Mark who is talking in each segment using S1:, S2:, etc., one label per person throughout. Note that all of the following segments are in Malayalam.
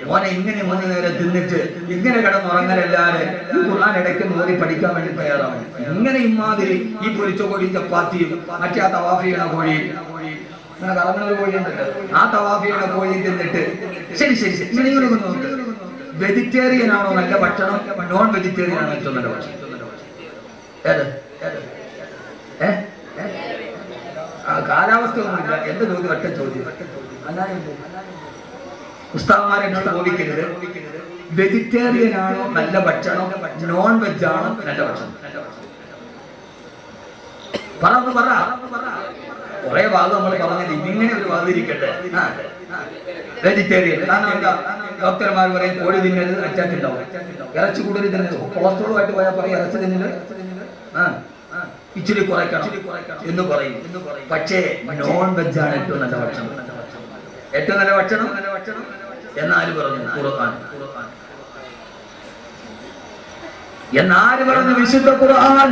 S1: മോനെ ഇങ്ങനെ 3 നേരം തിന്നിട്ട് ഇങ്ങനെ കിടന്നുറങ്ങലല്ലാതെ ഈ ഖുർആൻ ഇടയ്ക്ക് ഓതി പഠിക്കാൻ വേണ്ടി തയ്യാറാവും. ഇങ്ങനെ ഇമാതിരി ഈ പൊരിച്ച കോഴിയും ചപ്പാത്തിയും മറ്റേ ആ തവാഫ് ചെയ്യണ കോഴി അങ്ങനെ കറങ്ങുന്ന കോഴിയുണ്ടല്ലോ, ആ തവാഫ് ചെയ്യണ കോഴിയും തിന്നിട്ട് ശരി ഇങ്ങനെ നോക്ക്. വെജിറ്റേറിയൻ ആണോ നല്ല ഭക്ഷണം, നോൺ വെജിറ്റേറിയൻ ആണോ ഏറ്റവും നല്ല ഭക്ഷണം? കാലാവസ്ഥ ഒന്നുമില്ല, എന്റെ ചോദ്യം ഒറ്റ ചോദ്യം. ഉസ്താദ്മാരെ ചോദിക്കരുത്. വെജിറ്റേറിയൻ ആണോ നല്ല ഭക്ഷണം, നോൺ വെജ് ആണോ നല്ല ഭക്ഷണം? പറ. കുറെ ഭാഗം നമ്മൾ പറഞ്ഞത് ഇങ്ങനെ ഒരു വാതിരിക്കട്ടെ. വെജിറ്റേറിയൻ കാരണം എന്താ? ഡോക്ടർമാർ പറയും കോഴി തിന്നരുത്, അറ്റാക്ക് ഉണ്ടാവും. ഇറച്ചി കൂടുതൽ തിന്നരുത്, കൊളസ്ട്രോളുമായിട്ട് പോയാൽ പറയും ഇറച്ചി തിന്നല് ഇച്ചിരി കുറയ്ക്കണം എന്ന് പറയും. പക്ഷേ നോൺ വെജ് ആണ് ഏറ്റവും നല്ല ഭക്ഷണം. ഏറ്റവും നല്ല ഭക്ഷണം എന്നാര് പറഞ്ഞു? ഖുർആൻ. എന്നാര് പറഞ്ഞു? വിശുദ്ധ ഖുർആൻ.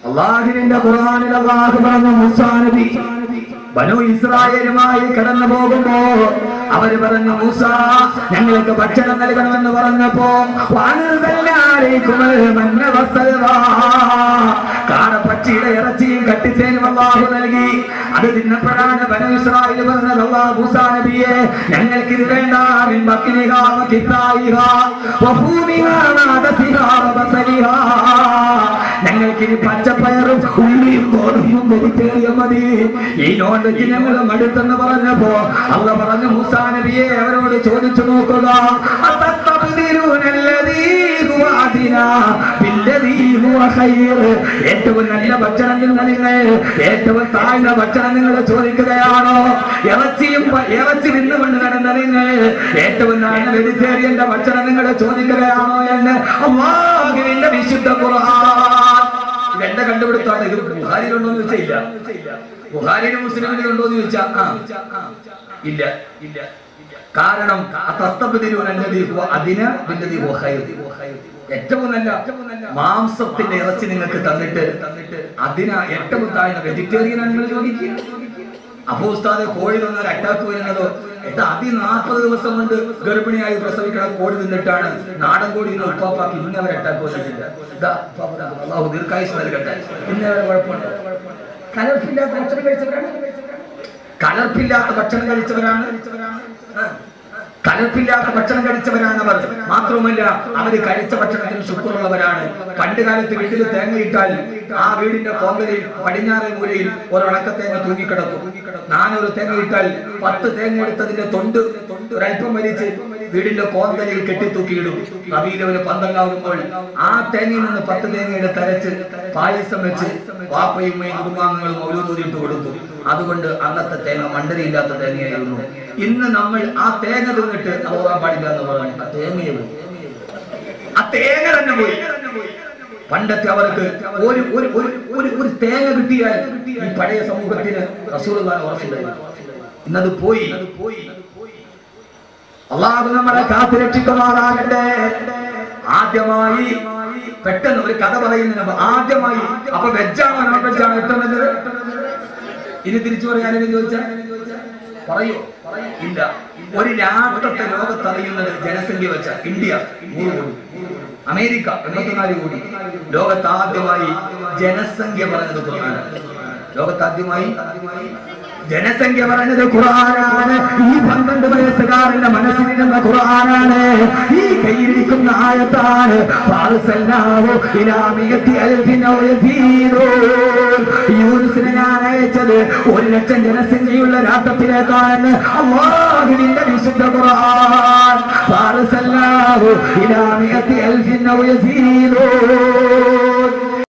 S1: അല്ലാഹുവിന്റെ ഖുർആനിൽ അല്ലാഹു പറഞ്ഞു, മൂസാ നബി ബനൂ ഇസ്രായേലുമായി കടന്നു പോകുമ്പോ അവര് പറഞ്ഞു, മൂസാ ഞങ്ങൾക്ക് ഭക്ഷണം നൽകണമെന്ന് പറഞ്ഞപ്പോ കാടപ്പച്ചിയുടെ ഇറച്ചിയും കട്ടിത്തേനും അല്ലാഹു നൽകി. അത് തിന്നപ്പോഴാണ് ബനൂ ഇസ്രായേൽ പറഞ്ഞത്, അല്ലാഹു മൂസാ നബിയെ ഞങ്ങൾക്ക് ഇത് വേണ്ട, ഞങ്ങൾക്കിനി പച്ചപ്പയറും ഉള്ളിയും ഗോതമ്പും വെജിറ്റേറിയൻ മതി, ഈ നോൺ വെജ് ഞങ്ങൾ മടുത്തെന്ന് പറഞ്ഞപ്പോ അല്ലാഹു പറഞ്ഞു, മൂസാ നബിയെ അവരോട് ചോദിച്ചു നോക്കുക, ഏറ്റവും നല്ല ഭക്ഷണം നിങ്ങൾ ഏറ്റവും താഴ്ന്ന ഭക്ഷണം നിങ്ങൾ ചോദിക്കുകയാണോ? ഇറച്ചി നിന്നുകൊണ്ട് നടന്ന നിങ്ങൾ ഏറ്റവും താഴ്ന്ന വെജിറ്റേറിയന്റെ ഭക്ഷണം നിങ്ങൾ ചോദിക്കുകയാണോ എന്ന് അല്ലാഹുവിന്റെ വിശുദ്ധ ഖുർആൻ. ഇതെന്റെ കണ്ടുപിടുത്താണ്. ഇത് ബുഖാരിയിലുണ്ടോന്ന് ചോദിച്ചാൽ ഇല്ല, ബുഖാരിയിലും മുസ്ലിമിലും ഉണ്ടോന്ന് ചോദിച്ചാൽ ഇല്ല. കാരണം ഏറ്റവും നല്ല മാംസത്തിന്റെ ഇറച്ചി നിങ്ങൾക്ക് തന്നിട്ട് അതിന് ഏറ്റവും താഴ്ന്ന വെജിറ്റേറിയൻ ആണ് നിങ്ങൾ ചോദിക്കുക. അപ്പോ ഉസ്താദ് കോഴി തന്നാൽ അറ്റാക്ക് വരുന്നതോ? 40 ദിവസം കൊണ്ട് ഗർഭിണിയായി പ്രസവിക്കണം കോഴി തിന്നിട്ടാണ് നാടൻ കോഴി ഉപ്പാപ്പാക്ക് ഇന്നവരെ അറ്റാക്ക് വന്നിട്ടില്ല. അല്ലാഹു ദീർഘായുസ്സ് നൽകട്ടെ. ഇന്നവരെ കുഴപ്പമുണ്ട്. കലർപ്പില്ലാത്ത ഭക്ഷണം കഴിച്ചവരാണ് അവർ. മാത്രവുമല്ല അവര് കഴിച്ച ഭക്ഷണത്തിന് ശുക്രുള്ളവരാണ്. പണ്ട് കാലത്ത് വീട്ടിൽ തേങ്ങയിട്ടാൽ ആ വീടിന്റെ കോന്തലിൽ പടിഞ്ഞാറേ മൂലയിൽ ഒരൊണക്ക തേങ്ങ തൂങ്ങിക്കിടക്കും. 400 തേങ്ങയിട്ടാൽ 10 തേങ്ങ എടുത്തതിന്റെ തൊണ്ട് ഒരൽപ്പം വലിച്ച് വീടിന്റെ കോന്തലിൽ കെട്ടിത്തൂക്കിയിടും. കബീലവര് 12 ആ തേങ്ങയിൽ നിന്ന് 10 തേങ്ങ എടുത്ത് അരച്ച് പായസം വെച്ച് വാപ്പയും കുടുംബാംഗങ്ങളും മൗലൂദ് കൊടുത്തു. അതുകൊണ്ട് അന്നത്തെ തേങ്ങ മണ്ടരിയില്ലാത്ത തേങ്ങയായിരുന്നു. ഇന്ന് നമ്മൾ ആ തേങ്ങ തിന്നിട്ട് പോകാൻ പാടില്ല എന്ന് പറഞ്ഞു. ആ തേങ്ങ തന്നെ പോയി. പണ്ടത്തെ അവർക്ക് ഒരു തേങ്ങ കിട്ടിയാൽ ഈ പഴയ സമൂഹത്തിന് റസൂലുള്ളാഹി ഉറപ്പുണ്ടായിരുന്നു. ഇന്നത് പോയി. അല്ലാഹു നമ്മളെ കാത്തുരക്ഷിക്കുമാറാകട്ടെ. ആദ്യമായി പെട്ടെന്ന് ഒരു കഥ പറയുന്നതിന് ആദ്യമായി അപ്പൊ വെജാണോ നോൺ വെജാണോ ഏറ്റവും നല്ലത്? ഇനി തിരിച്ചു പറയാനെന്ന് ചോദിച്ചാൽ പറയോ? ഇല്ല. ഒരു രാഷ്ട്രത്തെ ലോകത്തറിയുന്നത് ജനസംഖ്യ വെച്ച ഇന്ത്യ 3 കോടി, അമേരിക്ക 84 കോടി. ലോകത്താദ്യമായി ജനസംഖ്യ പറഞ്ഞത് ഖുർആനാണ്. ലോകത്താദ്യമായി ജനസംഖ്യ പറഞ്ഞത് ഖുർആനാണ്. ഈ 12 വയസ്സുകാരന്റെ മനസ്സിലിരുന്ന ഖുർആനാണ്. ഈ കയ്യിലിരിക്കുന്ന ആയത്താണ്. യൂനുസിനെ ഞാൻ അയച്ചത് 1,00,000 ജനസംഖ്യയുള്ള രാഷ്ട്രത്തിലേക്കാണ്. അല്ലാഹുവിന്റെ വിശുദ്ധ ഖുർആൻ. ഫാറസല്ലാഹു ഇലാ മിഅത്തി അൽഫിൻ ഔ യസീദൂൻ.